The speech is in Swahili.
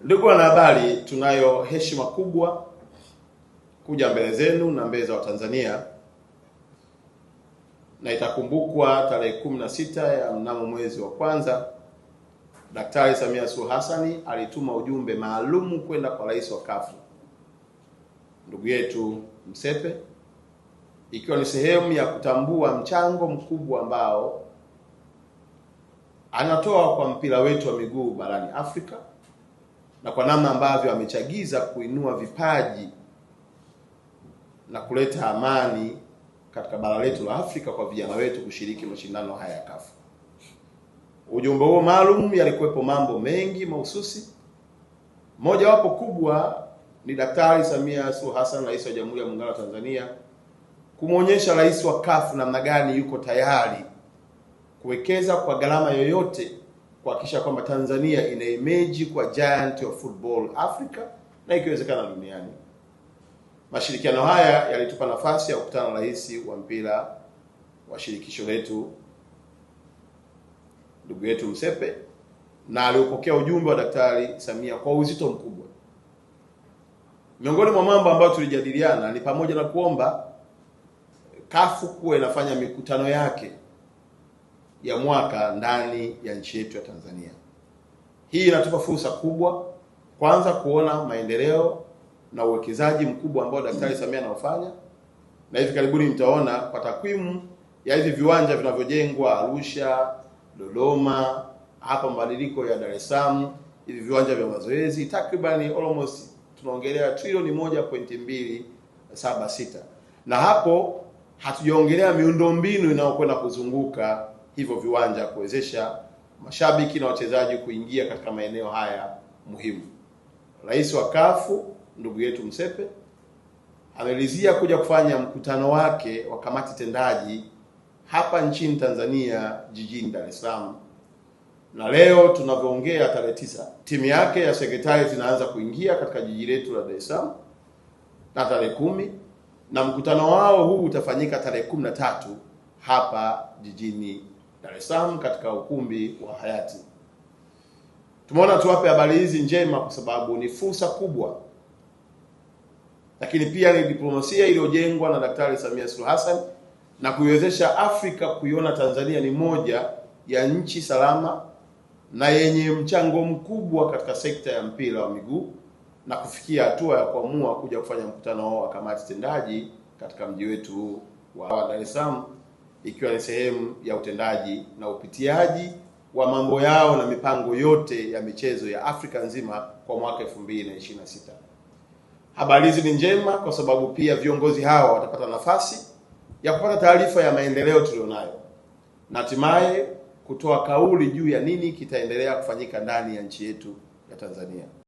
Ndugu wanahabari, tunayo heshima kubwa kuja mbele zenu na mbele za Watanzania, na itakumbukwa tarehe 16 ya mnamo mwezi wa kwanza, Daktari Samia Suluhu Hassan alituma ujumbe maalumu kwenda kwa rais wa CAF ndugu yetu Msepe, ikiwa ni sehemu ya kutambua mchango mkubwa ambao anatoa kwa mpira wetu wa miguu barani Afrika na kwa namna ambavyo amechagiza kuinua vipaji na kuleta amani katika bara letu la Afrika kwa vijana wetu kushiriki mashindano haya ya CAF. Ujumbe huo maalum yalikuwepo mambo mengi mahususi. Moja wapo kubwa ni Daktari Samia Suluhu Hassan, Rais wa Jamhuri ya Muungano wa Tanzania, kumuonyesha rais wa CAF namna gani yuko tayari kuwekeza kwa gharama yoyote kuhakikisha kwamba Tanzania ina image kwa giant of football Africa na ikiwezekana duniani. Mashirikiano haya yalitupa nafasi ya kukutana na rais wa mpira wa shirikisho letu ndugu yetu Msepe, na aliopokea ujumbe wa Daktari Samia kwa uzito mkubwa. Miongoni mwa mambo ambayo tulijadiliana ni pamoja na kuomba CAF kuwa inafanya mikutano yake ya mwaka ndani ya nchi yetu ya Tanzania. Hii inatupa fursa kubwa, kwanza kuona maendeleo na uwekezaji mkubwa ambao Daktari Samia anaofanya, na hivi karibuni mtaona kwa takwimu ya hivi viwanja vinavyojengwa Arusha, Dodoma, hapa mabadiliko ya Dar es Salaam, hivi viwanja vya mazoezi takriban almost tunaongelea trilioni 1.276, na hapo hatujaongelea miundombinu inayokwenda kuzunguka hivyo viwanja kuwezesha mashabiki na wachezaji kuingia katika maeneo haya muhimu. Rais wa CAF ndugu yetu Msepe amelizia kuja kufanya mkutano wake wa kamati tendaji hapa nchini Tanzania jijini Dar es Salaam, na leo tunavyoongea tarehe 9 timu yake ya sekretari zinaanza kuingia katika jiji letu la Dar es Salaam na tarehe 10, na mkutano wao huu utafanyika tarehe 13 hapa jijini Dar es Salaam katika ukumbi wa Hayati. Tumeona tuwape habari hizi njema kwa sababu ni fursa kubwa, lakini pia ni diplomasia iliyojengwa na Daktari Samia Suluhu Hassan na kuiwezesha Afrika kuiona Tanzania ni moja ya nchi salama na yenye mchango mkubwa katika sekta ya mpira wa miguu, na kufikia hatua ya kuamua kuja kufanya mkutano wa kamati tendaji katika mji wetu wa Dar es Salaam, ikiwa ni sehemu ya utendaji na upitiaji wa mambo yao na mipango yote ya michezo ya Afrika nzima kwa mwaka 2026. Habari hizi ni njema kwa sababu pia viongozi hawa watapata nafasi ya kupata taarifa ya maendeleo tulionayo na hatimaye kutoa kauli juu ya nini kitaendelea kufanyika ndani ya nchi yetu ya Tanzania.